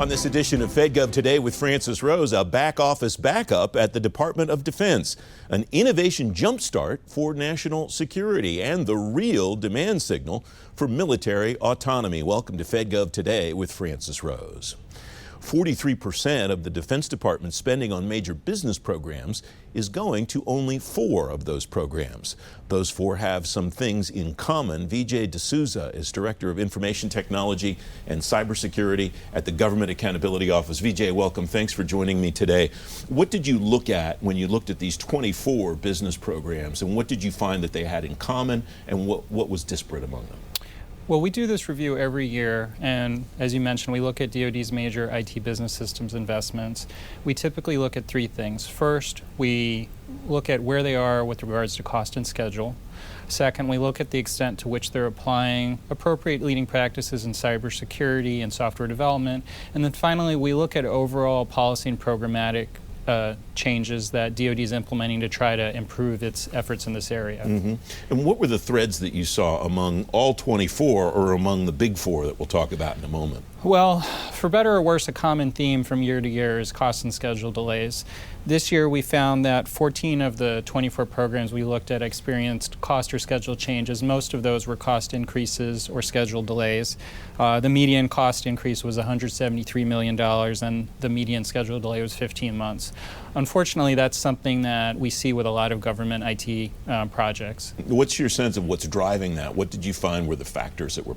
On this edition of FedGov Today with Francis Rose, a back office backup at the Department of Defense, an innovation jumpstart for national security, and the real demand signal for military autonomy. Welcome to FedGov Today with Francis Rose. 43% of the Defense Department's spending on major business programs is going to only 4 of those programs. Those 4 have some things in common. Vijay D'Souza is Director of Information Technology and Cybersecurity at the Government Accountability Office. Vijay, welcome. Thanks for joining me today. What did you look at when you looked at these 24 business programs, and what did you find that they had in common, and what was disparate among them? Well, we do this review every year, and as you mentioned, we look at DoD's major IT business systems investments. We typically look at 3 things. First, we look at where they are with regards to cost and schedule. Second, we look at the extent to which they're applying appropriate leading practices in cybersecurity and software development. And then finally, we look at overall policy and programmatic changes that DoD is implementing to try to improve its efforts in this area. Mm-hmm. And what were the threads that you saw among all 24 or among the big 4 that we'll talk about in a moment? Well, for better or worse, a common theme from year to year is cost and schedule delays. This year we found that 14 of the 24 programs we looked at experienced cost or schedule changes. Most of those were cost increases or schedule delays. The median cost increase was $173 million, and the median schedule delay was 15 months. Unfortunately, that's something that we see with a lot of government IT projects. What's your sense of what's driving that? What did you find were the factors that were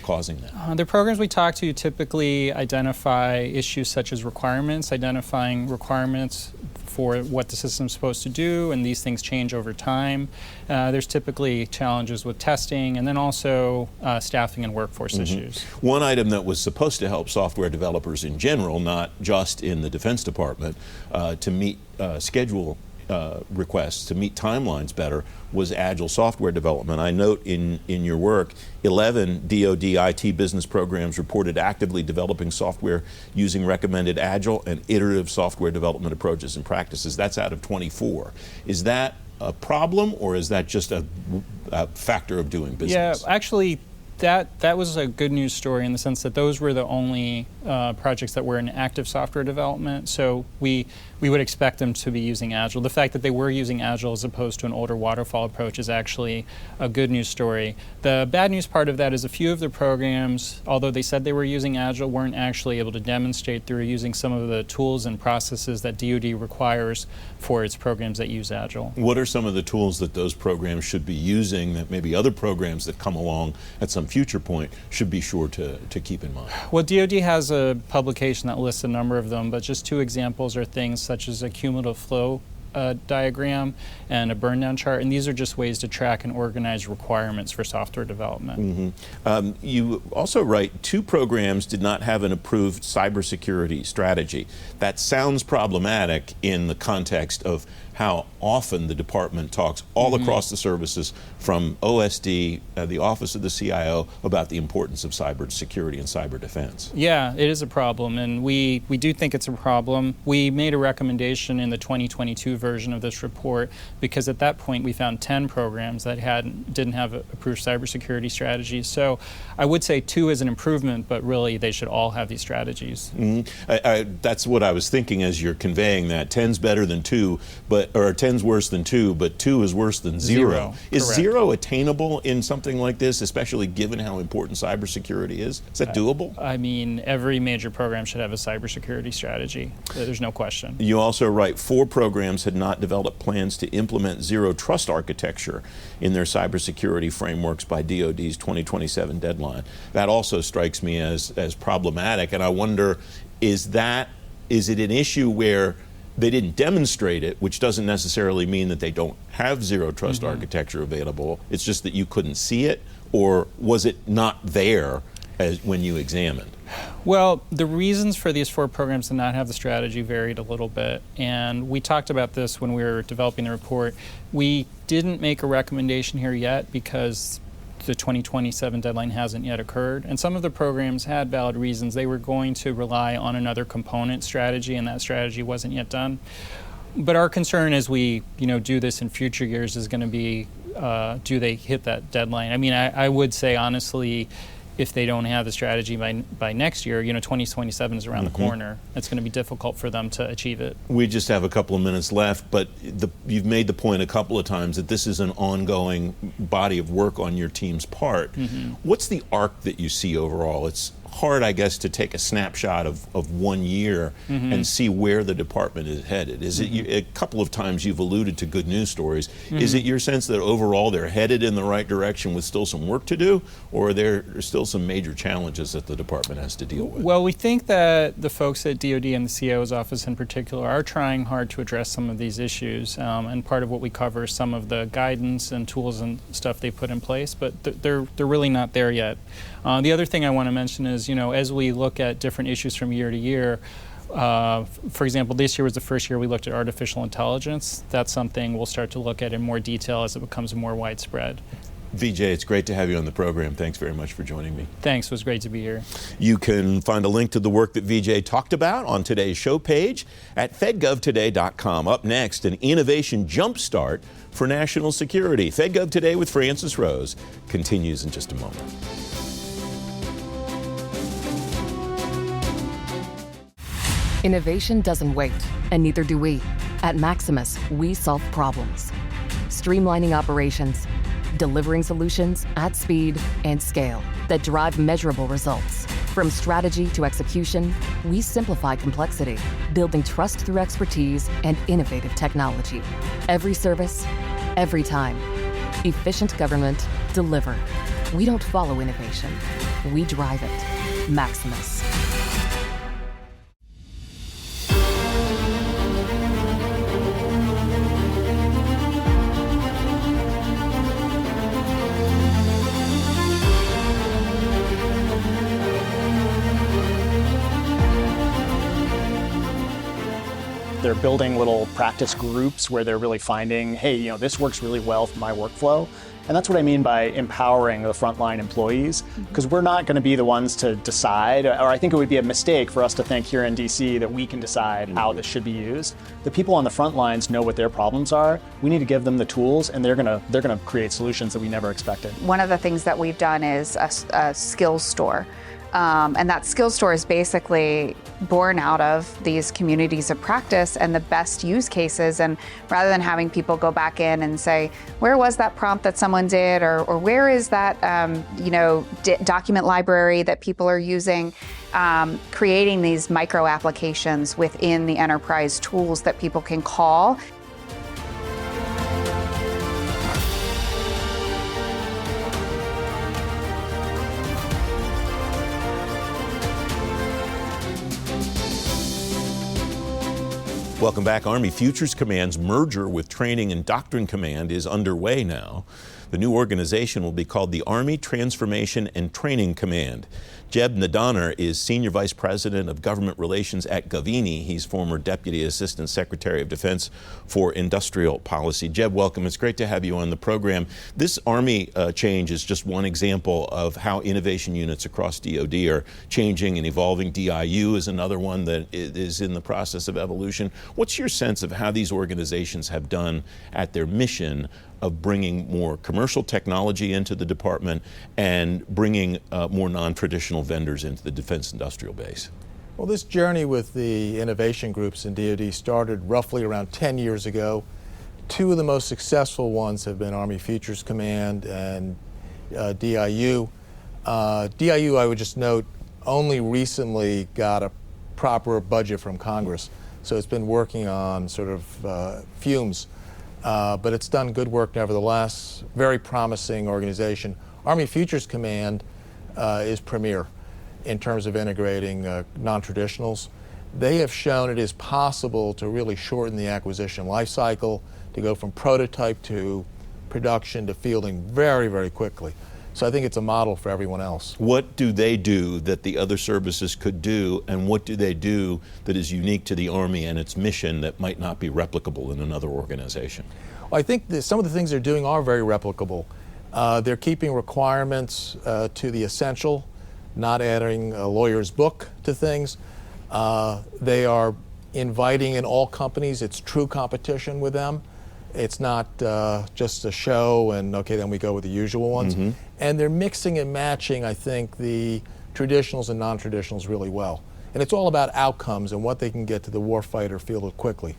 causing that? The programs we talk to typically identify issues such as identifying requirements for what the system's supposed to do, and these things change over time. There's typically challenges with testing, and then also staffing and workforce issues. One item that was supposed to help software developers in general, not just in the Defense Department, to meet schedule requests, to meet timelines better, was agile software development. I note in your work, 11 DoD IT business programs reported actively developing software using recommended agile and iterative software development approaches and practices. That's out of 24. Is that a problem, or is that just a factor of doing business? Yeah, actually, that was a good news story in the sense that those were the only projects that were in active software development. So we would expect them to be using Agile. The fact that they were using Agile as opposed to an older waterfall approach is actually a good news story. The bad news part of that is a few of the programs, although they said they were using Agile, weren't actually able to demonstrate through using some of the tools and processes that DoD requires for its programs that use Agile. What are some of the tools that those programs should be using that maybe other programs that come along at some future point should be sure to keep in mind? Well, DoD has a publication that lists a number of them, but just 2 examples are things such as a cumulative flow diagram and a burn down chart, and these are just ways to track and organize requirements for software development. You also write 2 programs did not have an approved cybersecurity strategy. That sounds problematic in the context of how often the department talks all across the services, from OSD, the Office of the CIO, about the importance of cybersecurity and cyber defense. Yeah, it is a problem, and we do think it's a problem. We made a recommendation in the 2022 version of this report because at that point we found 10 programs that didn't have approved cybersecurity strategies. So I would say 2 is an improvement, but really they should all have these strategies. That's what I was thinking as you're conveying that. 10's better than 2, or 10's worse than 2, but 2 is worse than 0. Is Correct. 0 attainable in something like this, especially given how important cybersecurity is? Is that doable? I mean, every major program should have a cybersecurity strategy. There's no question. You also write 4 programs had not developed plans to implement zero trust architecture in their cybersecurity frameworks by DoD's 2027 deadline. That also strikes me as problematic, and I wonder, is it an issue where they didn't demonstrate it, which doesn't necessarily mean that they don't have zero trust architecture available? It's just that you couldn't see it, or was it not there when you examined? Well, the reasons for these 4 programs to not have the strategy varied a little bit, and we talked about this when we were developing the report. We didn't make a recommendation here yet because the 2027 deadline hasn't yet occurred, and some of the programs had valid reasons. They were going to rely on another component strategy, and that strategy wasn't yet done. But our concern as we do this in future years is going to be, do they hit that deadline? I mean, I would say honestly, if they don't have the strategy by next year, 2027 is around the corner. It's going to be difficult for them to achieve it. We just have a couple of minutes left, but you've made the point a couple of times that this is an ongoing body of work on your team's part. What's the arc that you see overall? It's hard, I guess, to take a snapshot of 1 year and see where the department is headed. Is it a couple of times you've alluded to good news stories? Is it your sense that overall they're headed in the right direction with still some work to do, or are there still some major challenges that the department has to deal with? Well, we think that the folks at DoD and the CIO's office in particular are trying hard to address some of these issues, and part of what we cover is some of the guidance and tools and stuff they put in place, but they're really not there yet. The other thing I want to mention is, as we look at different issues from year to year, for example, this year was the first year we looked at artificial intelligence. That's something we'll start to look at in more detail as it becomes more widespread. VJ, it's great to have you on the program. Thanks very much for joining me. Thanks, it was great to be here. You can find a link to the work that VJ talked about on today's show page at fedgovtoday.com. Up next, an innovation jumpstart for national security. FedGov Today with Francis Rose continues in just a moment. Innovation doesn't wait, and neither do we. At Maximus, we solve problems, streamlining operations, delivering solutions at speed and scale that drive measurable results. From strategy to execution, we simplify complexity, building trust through expertise and innovative technology. Every service, every time. Efficient government delivered. We don't follow innovation, we drive it. Maximus. They're building little practice groups where they're really finding, hey, this works really well for my workflow. And that's what I mean by empowering the frontline employees, because we're not going to be the ones to decide, or I think it would be a mistake for us to think here in DC that we can decide how this should be used. The people on the front lines know what their problems are. We need to give them the tools, and they're going to create solutions that we never expected. One of the things that we've done is a skills store. And that skills store is basically born out of these communities of practice and the best use cases. And rather than having people go back in and say, where was that prompt that someone did, or where is that document library that people are using, creating these micro applications within the enterprise tools that people can call. Welcome back. Army Futures Command's merger with Training and Doctrine Command is underway now. The new organization will be called the Army Transformation and Training Command. Jeb Nadonner is Senior Vice President of Government Relations at Govini. He's former Deputy Assistant Secretary of Defense for Industrial Policy. Jeb, welcome. It's great to have you on the program. This Army change is just one example of how innovation units across DoD are changing and evolving. DIU is another one that is in the process of evolution. What's your sense of how these organizations have done at their mission of bringing more commercial technology into the department and bringing more non-traditional vendors into the defense industrial base? Well, this journey with the innovation groups in DoD started roughly around 10 years ago. Two of the most successful ones have been Army Futures Command and DIU. DIU, I would just note, only recently got a proper budget from Congress, so it's been working on sort of fumes. But it's done good work nevertheless. Very promising organization. Army Futures Command is premier in terms of integrating non-traditionals. They have shown it is possible to really shorten the acquisition life cycle, to go from prototype to production to fielding very, very quickly. So I think it's a model for everyone else. What do they do that the other services could do, and what do they do that is unique to the Army and its mission that might not be replicable in another organization? Well, I think that some of the things they're doing are very replicable. They're keeping requirements to the essential, not adding a lawyer's book to things. They are inviting in all companies. It's true competition with them. It's not just a show and okay, then we go with the usual ones. And they're mixing and matching, I think, the traditionals and non-traditionals really well. And it's all about outcomes and what they can get to the warfighter field quickly.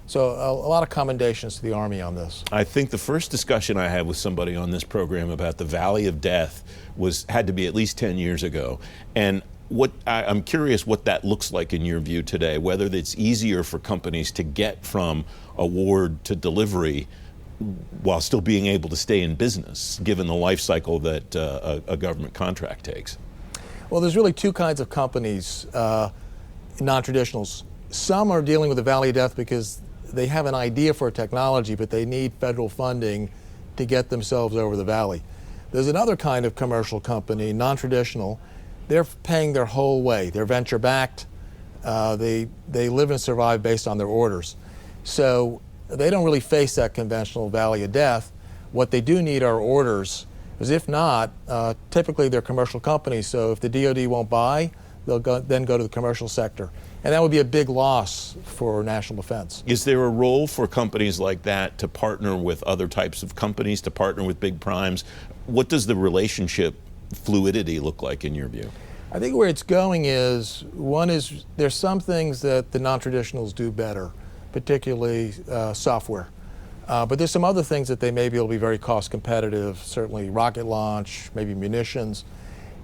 So a lot of commendations to the Army on this. I think the first discussion I had with somebody on this program about the Valley of Death had to be at least 10 years ago. And I'm curious what that looks like in your view today, whether it's easier for companies to get from award to delivery while still being able to stay in business, given the life cycle that a government contract takes. Well, there's really two kinds of companies, non-traditionals. Some are dealing with the Valley of Death because they have an idea for a technology, but they need federal funding to get themselves over the valley. There's another kind of commercial company, non-traditional. They're paying their whole way. They're venture-backed. They live and survive based on their orders. So they don't really face that conventional Valley of Death. What they do need are orders. Because if not, typically they're commercial companies, so if the DoD won't buy, they'll then go to the commercial sector. And that would be a big loss for national defense. Is there a role for companies like that to partner with other types of companies, to partner with big primes? What does the relationship fluidity look like in your view? I think where it's going is, one is there's some things that the non-traditionals do better, particularly software. But there's some other things that they may be able to be very cost competitive, certainly rocket launch, maybe munitions.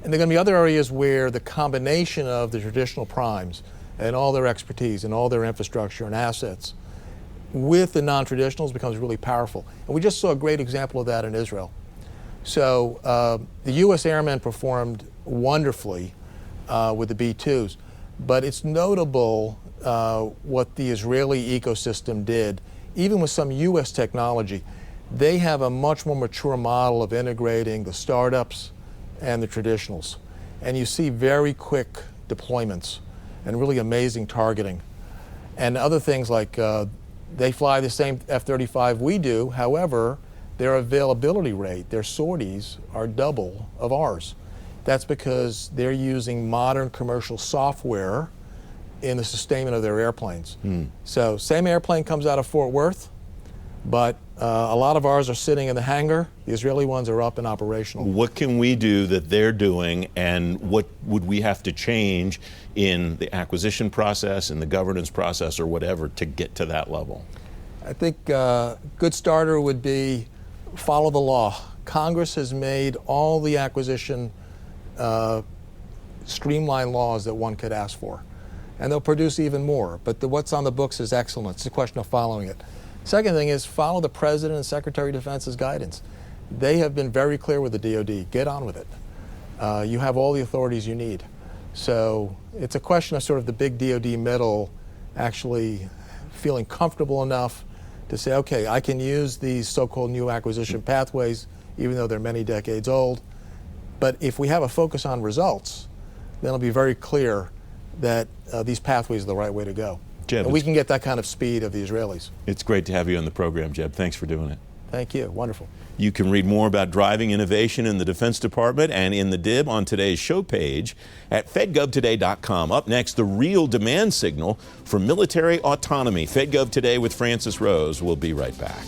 And there are going to be other areas where the combination of the traditional primes and all their expertise and all their infrastructure and assets with the non-traditionals becomes really powerful. And we just saw a great example of that in Israel. So the U.S. airmen performed wonderfully with the B-2s, but it's notable what the Israeli ecosystem did. Even with some U.S. technology, they have a much more mature model of integrating the startups and the traditionals. And you see very quick deployments and really amazing targeting. And other things like they fly the same F-35 we do, however, their availability rate, their sorties are double of ours. That's because they're using modern commercial software in the sustainment of their airplanes. So same airplane comes out of Fort Worth, but a lot of ours are sitting in the hangar. The Israeli ones are up and operational. What can we do that they're doing, and what would we have to change in the acquisition process, in the governance process, or whatever to get to that level? I think a good starter would be follow the law. Congress has made all the acquisition streamlined laws that one could ask for. And they'll produce even more. But what's on the books is excellent. It's a question of following it. Second thing is follow the President and Secretary of Defense's guidance. They have been very clear with the DoD. Get on with it. You have all the authorities you need. So it's a question of sort of the big DoD middle actually feeling comfortable enough to say, okay, I can use these so-called new acquisition pathways, even though they're many decades old. But if we have a focus on results, then it'll be very clear that these pathways are the right way to go. Jeb, and we can get that kind of speed of the Israelis. It's great to have you on the program, Jeb. Thanks for doing it. Thank you. Wonderful. You can read more about driving innovation in the Defense Department and in the DIB on today's show page at fedgovtoday.com. Up next, the real demand signal for military autonomy. FedGov Today with Francis Rose. We'll be right back.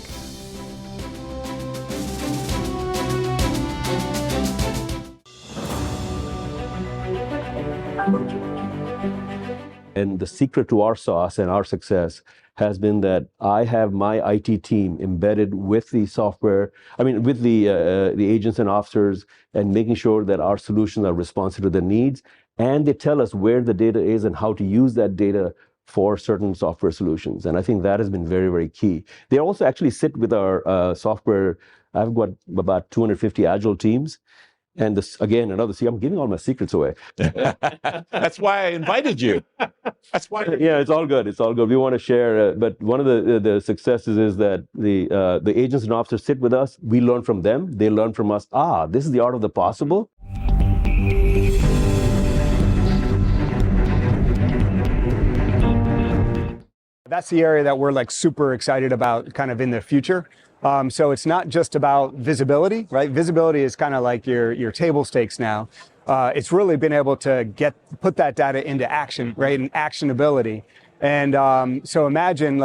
And the secret to our sauce and our success has been that I have my IT team embedded with the software, with the agents and officers, and making sure that our solutions are responsive to their needs. And they tell us where the data is and how to use that data for certain software solutions. And I think that has been very, very key. They also actually sit with our software. I've got about 250 Agile teams. And this, again, I'm giving all my secrets away. That's why I invited you. That's why. Yeah, it's all good. It's all good. We want to share. But one of the successes is that the agents and officers sit with us. We learn from them. They learn from us. This is the art of the possible. That's the area that we're super excited about kind of in the future. So it's not just about visibility, right? Visibility is kind of like your table stakes now. It's really been able to put that data into action, right? And actionability. And so imagine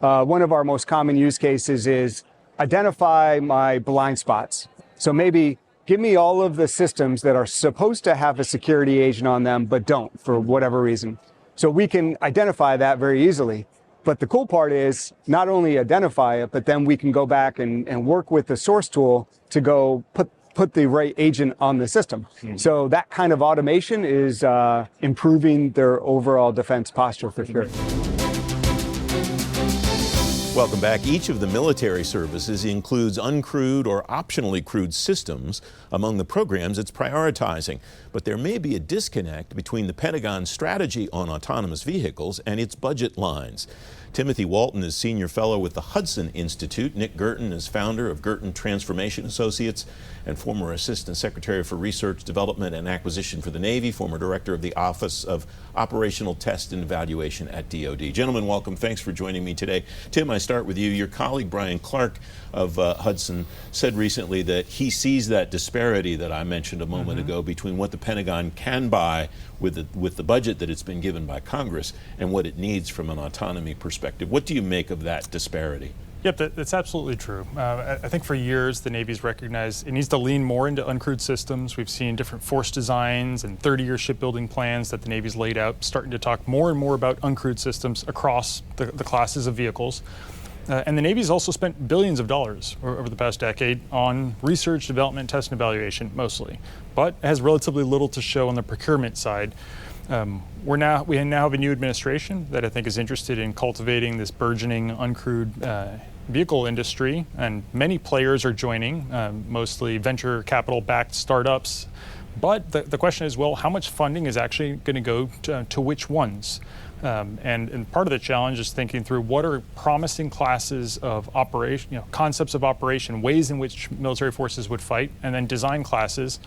One of our most common use cases is identify my blind spots. So maybe give me all of the systems that are supposed to have a security agent on them, but don't for whatever reason. So we can identify that very easily. But the cool part is not only identify it, but then we can go back and work with the source tool to go put the right agent on the system. So that kind of automation is improving their overall defense posture for sure. Welcome back. Each of the military services includes uncrewed or optionally crewed systems among the programs it's prioritizing. But there may be a disconnect between the Pentagon's strategy on autonomous vehicles and its budget lines. Timothy Walton is Senior Fellow with the Hudson Institute. Nick Girton is founder of Girton Transformation Associates and former Assistant Secretary for Research, Development, and Acquisition for the Navy, former Director of the Office of Operational Test and Evaluation at DoD. Gentlemen, welcome. Thanks for joining me today. Tim, I start with you. Your colleague Brian Clark of Hudson said recently that he sees that disparity that I mentioned a moment ago between what the Pentagon can buy with the budget that it's been given by Congress and what it needs from an autonomy perspective. What do you make of that disparity? Yep, that's absolutely true. I think for years the Navy's recognized it needs to lean more into uncrewed systems. We've seen different force designs and 30-year shipbuilding plans that the Navy's laid out, starting to talk more and more about uncrewed systems across the classes of vehicles. And the Navy's also spent billions of dollars over the past decade on research, development, test, and evaluation, mostly, but has relatively little to show on the procurement side. We now have a new administration that I think is interested in cultivating this burgeoning uncrewed vehicle industry, and many players are joining, mostly venture capital-backed startups. But the question is, well, how much funding is actually going to go to which ones? And part of the challenge is thinking through what are promising classes of operation, concepts of operation, ways in which military forces would fight, and then design classes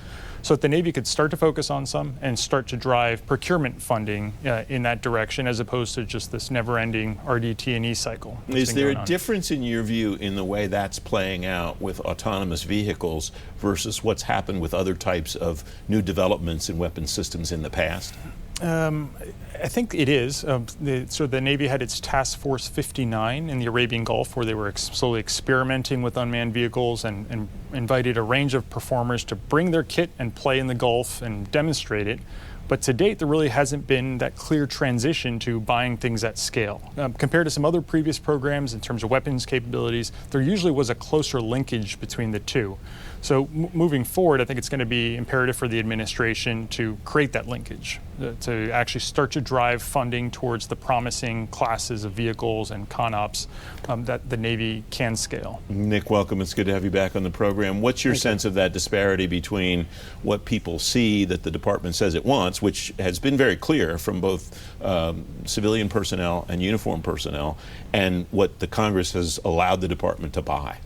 so that the Navy could start to focus on some and start to drive procurement funding in that direction, as opposed to just this never-ending RDT&E cycle. Is there a difference in your view in the way that's playing out with autonomous vehicles versus what's happened with other types of new developments in weapon systems in the past? I think it is. So the Navy had its Task Force 59 in the Arabian Gulf, where they were slowly experimenting with unmanned vehicles and invited a range of performers to bring their kit and play in the Gulf and demonstrate it. But to date, there really hasn't been that clear transition to buying things at scale. Compared to some other previous programs in terms of weapons capabilities, there usually was a closer linkage between the two. So moving forward, I think it's going to be imperative for the administration to create that linkage, to actually start to drive funding towards the promising classes of vehicles and CONOPS that the Navy can scale. Nick, welcome. It's good to have you back on the program. What's your sense of that disparity between what people see that the department says it wants, which has been very clear from both civilian personnel and uniformed personnel, and what the Congress has allowed the department to buy?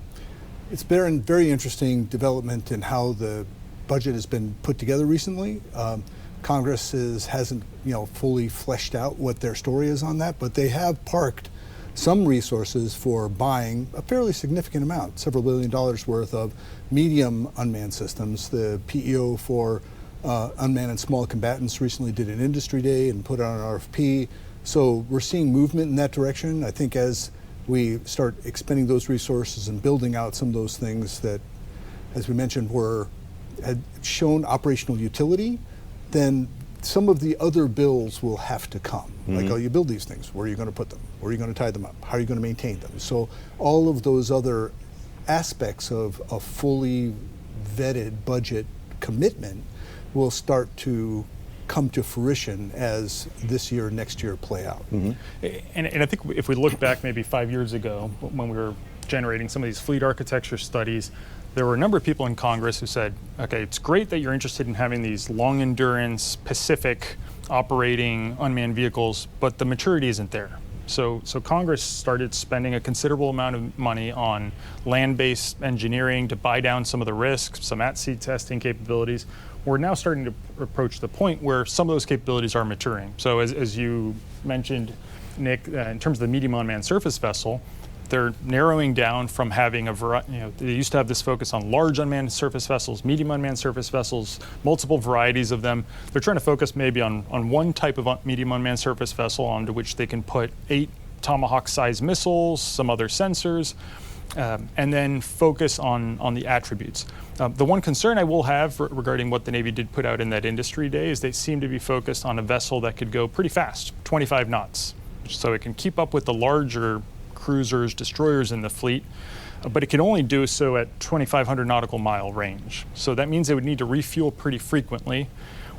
It's been a very interesting development in how the budget has been put together recently. Congress hasn't fully fleshed out what their story is on that, but they have parked some resources for buying a fairly significant amount, several $1 billion worth of medium unmanned systems. The PEO for unmanned and small combatants recently did an industry day and put out an RFP. So we're seeing movement in that direction. I think as we start expending those resources and building out some of those things that, as we mentioned, had shown operational utility, then some of the other bills will have to come. Like, you build these things, where are you going to put them? Where are you going to tie them up? How are you going to maintain them? So all of those other aspects of a fully vetted budget commitment will start to come to fruition as this year, next year play out. And I think if we look back maybe 5 years ago, when we were generating some of these fleet architecture studies, there were a number of people in Congress who said, okay, it's great that you're interested in having these long endurance, Pacific operating unmanned vehicles, but the maturity isn't there. So Congress started spending a considerable amount of money on land-based engineering to buy down some of the risks, some at-sea testing capabilities. We're now starting to approach the point where some of those capabilities are maturing. So as you mentioned, Nick, in terms of the medium unmanned surface vessel, they're narrowing down from having a variety, they used to have this focus on large unmanned surface vessels, medium unmanned surface vessels, multiple varieties of them. They're trying to focus maybe on one type of medium unmanned surface vessel onto which they can put 8 Tomahawk-sized missiles, some other sensors, and then focus on the attributes. The one concern I will have regarding what the Navy did put out in that industry day is they seem to be focused on a vessel that could go pretty fast, 25 knots, so it can keep up with the larger cruisers, destroyers in the fleet, but it can only do so at 2,500 nautical mile range. So that means they would need to refuel pretty frequently,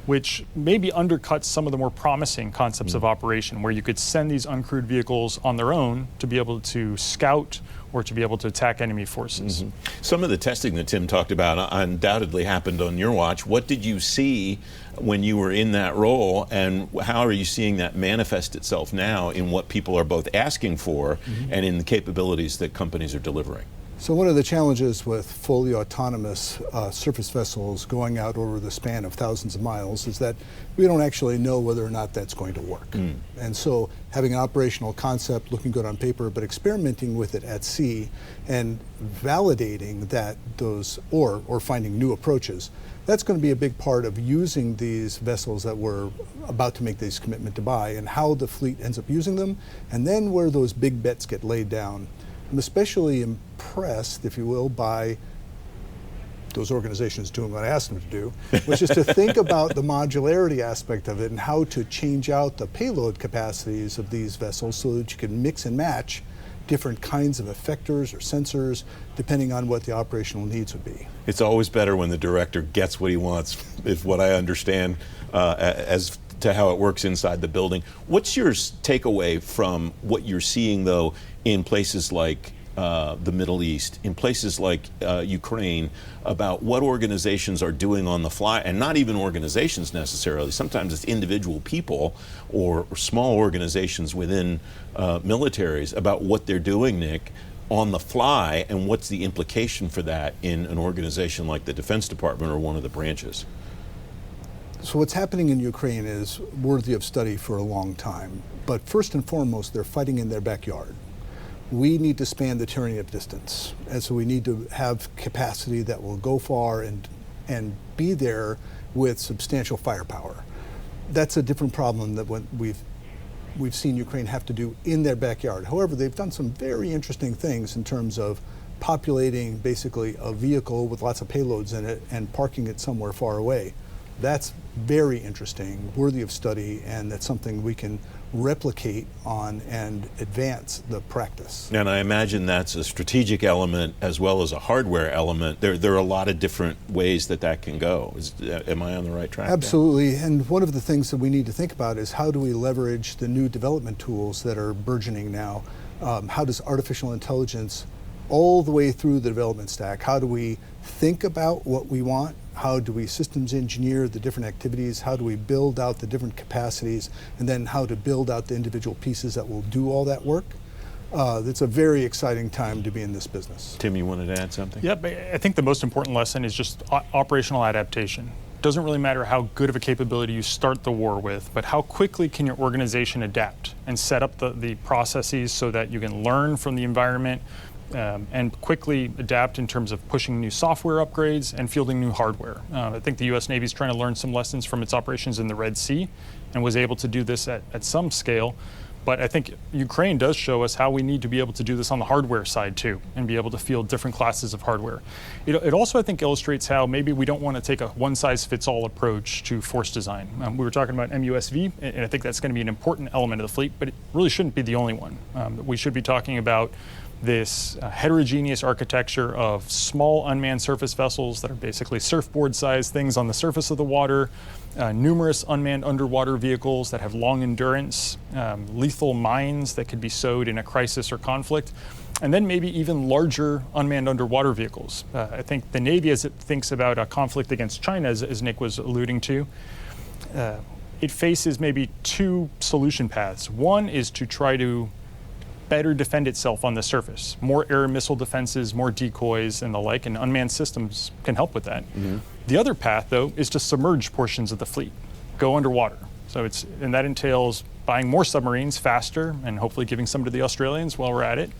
which maybe undercuts some of the more promising concepts of operation, where you could send these uncrewed vehicles on their own to be able to scout or to be able to attack enemy forces. Some of the testing that Tim talked about undoubtedly happened on your watch. What did you see when you were in that role, and how are you seeing that manifest itself now in what people are both asking for and in the capabilities that companies are delivering? So one of the challenges with fully autonomous surface vessels going out over the span of thousands of miles is that we don't actually know whether or not that's going to work. And so having an operational concept looking good on paper, but experimenting with it at sea and validating that those, or finding new approaches, that's going to be a big part of using these vessels that we're about to make this commitment to buy, and how the fleet ends up using them, and then where those big bets get laid down. I'm especially impressed, if you will, by those organizations doing what I asked them to do, which is to think about the modularity aspect of it and how to change out the payload capacities of these vessels so that you can mix and match different kinds of effectors or sensors depending on what the operational needs would be. It's always better when the director gets what he wants, is what I understand, as to how it works inside the building. What's your takeaway from what you're seeing, though, in places like the Middle East, in places like Ukraine, about what organizations are doing on the fly, and not even organizations necessarily. Sometimes it's individual people or small organizations within militaries about what they're doing, Nick, on the fly, and what's the implication for that in an organization like the Defense Department or one of the branches? So what's happening in Ukraine is worthy of study for a long time. But first and foremost, they're fighting in their backyard. We need to span the tyranny of distance. And so we need to have capacity that will go far and be there with substantial firepower. That's a different problem than what we've seen Ukraine have to do in their backyard. However, they've done some very interesting things in terms of populating basically a vehicle with lots of payloads in it and parking it somewhere far away. That's very interesting, worthy of study, and that's something we can replicate on and advance the practice. And I imagine that's a strategic element as well as a hardware element. There are a lot of different ways that can go. Am I on the right track? Absolutely. There? And one of the things that we need to think about is how do we leverage the new development tools that are burgeoning now? How does artificial intelligence all the way through the development stack, how do we think about what we want? How do we systems engineer the different activities? How do we build out the different capacities? And then how to build out the individual pieces that will do all that work? It's a very exciting time to be in this business. Tim, you wanted to add something? Yep, I think the most important lesson is just operational adaptation. It doesn't really matter how good of a capability you start the war with, but how quickly can your organization adapt and set up the processes so that you can learn from the environment, and quickly adapt in terms of pushing new software upgrades and fielding new hardware. I think the U.S. Navy is trying to learn some lessons from its operations in the Red Sea and was able to do this at some scale. But I think Ukraine does show us how we need to be able to do this on the hardware side too, and be able to field different classes of hardware. It also, I think, illustrates how maybe we don't want to take a one-size-fits-all approach to force design. We were talking about MUSV, and I think that's going to be an important element of the fleet, but it really shouldn't be the only one. We should be talking about this heterogeneous architecture of small unmanned surface vessels that are basically surfboard-sized things on the surface of the water, numerous unmanned underwater vehicles that have long endurance, lethal mines that could be sowed in a crisis or conflict, and then maybe even larger unmanned underwater vehicles. I think the Navy, as it thinks about a conflict against China, as Nick was alluding to, it faces maybe two solution paths. One is to try to better defend itself on the surface. More air missile defenses, more decoys and the like, and unmanned systems can help with that. The other path, though, is to submerge portions of the fleet, go underwater. And that entails buying more submarines faster and hopefully giving some to the Australians while we're at it.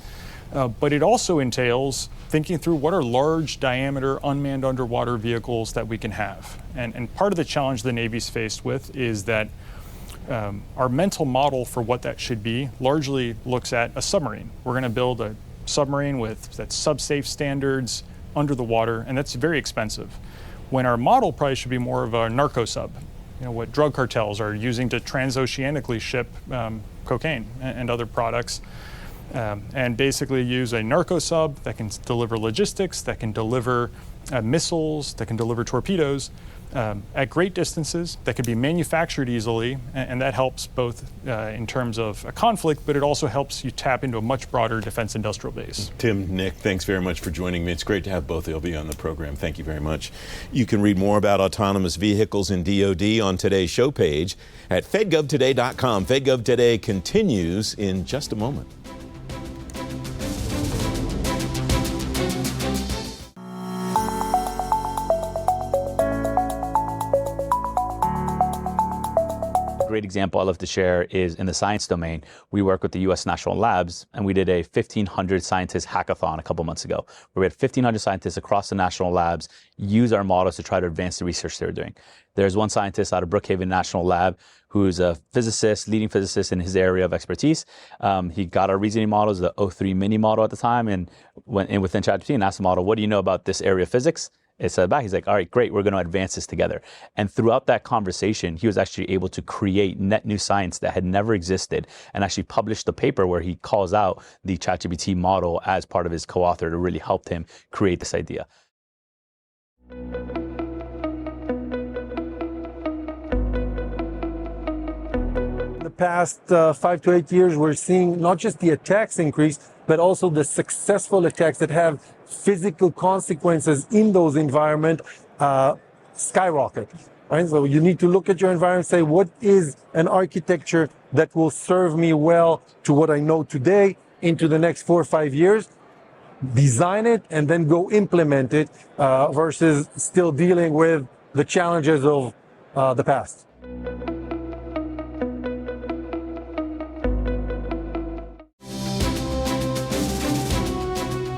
But it also entails thinking through what are large diameter unmanned underwater vehicles that we can have. And part of the challenge the Navy's faced with is that our mental model for what that should be largely looks at a submarine. We're going to build a submarine that's sub-safe standards under the water, and that's very expensive. When our model probably should be more of a narco sub, what drug cartels are using to transoceanically ship cocaine and other products, and basically use a narco sub that can deliver logistics, that can deliver missiles, that can deliver torpedoes at great distances, that can be manufactured easily, and that helps both in terms of a conflict, but it also helps you tap into a much broader defense industrial base. Tim, Nick, thanks very much for joining me. It's great to have both of you on the program. Thank you very much. You can read more about autonomous vehicles in DoD on today's show page at fedgovtoday.com. FedGov Today continues in just a moment. Great example I love to share is in the science domain. We work with the U.S. National Labs, and we did a 1,500 scientist hackathon a couple months ago, where we had 1,500 scientists across the national labs use our models to try to advance the research they're doing. There's one scientist out of Brookhaven National Lab who's a physicist, leading physicist in his area of expertise. He got our reasoning models, the O3 mini model at the time, and went in within ChatGPT and asked the model, what do you know about this area of physics? It said back, he's like, all right, great, we're going to advance this together. And throughout that conversation, he was actually able to create net new science that had never existed and actually published a paper where he calls out the ChatGPT model as part of his co-author to really help him create this idea. The past 5 to 8 years, we're seeing not just the attacks increase, but also the successful attacks that have physical consequences in those environments skyrocket. Right? So you need to look at your environment and say, what is an architecture that will serve me well to what I know today into the next 4 or 5 years? Design it and then go implement it versus still dealing with the challenges of the past.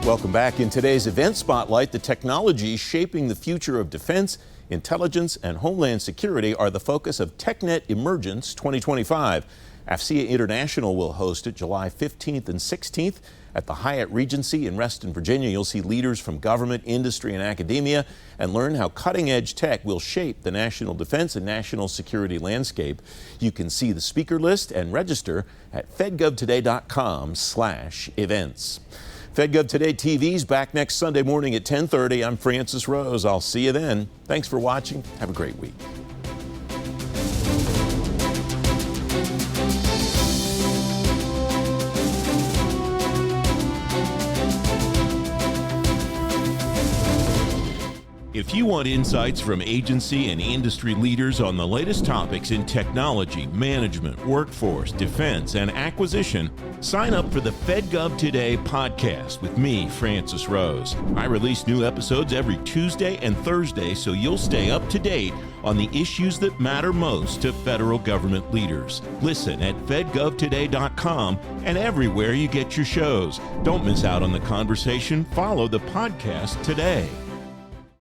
Welcome back. In today's event spotlight, the technologies shaping the future of defense, intelligence, and homeland security are the focus of TechNet Emergence 2025. AFCEA International will host it July 15th and 16th at the Hyatt Regency in Reston, Virginia. You'll see leaders from government, industry, and academia and learn how cutting-edge tech will shape the national defense and national security landscape. You can see the speaker list and register at fedgovtoday.com/events. FedGov Today TV's back next Sunday morning at 10:30. I'm Francis Rose. I'll see you then. Thanks for watching. Have a great week. If you want insights from agency and industry leaders on the latest topics in technology, management, workforce, defense, and acquisition, sign up for the FedGov Today podcast with me, Francis Rose. I release new episodes every Tuesday and Thursday, so you'll stay up to date on the issues that matter most to federal government leaders. Listen at fedgovtoday.com and everywhere you get your shows. Don't miss out on the conversation. Follow the podcast today.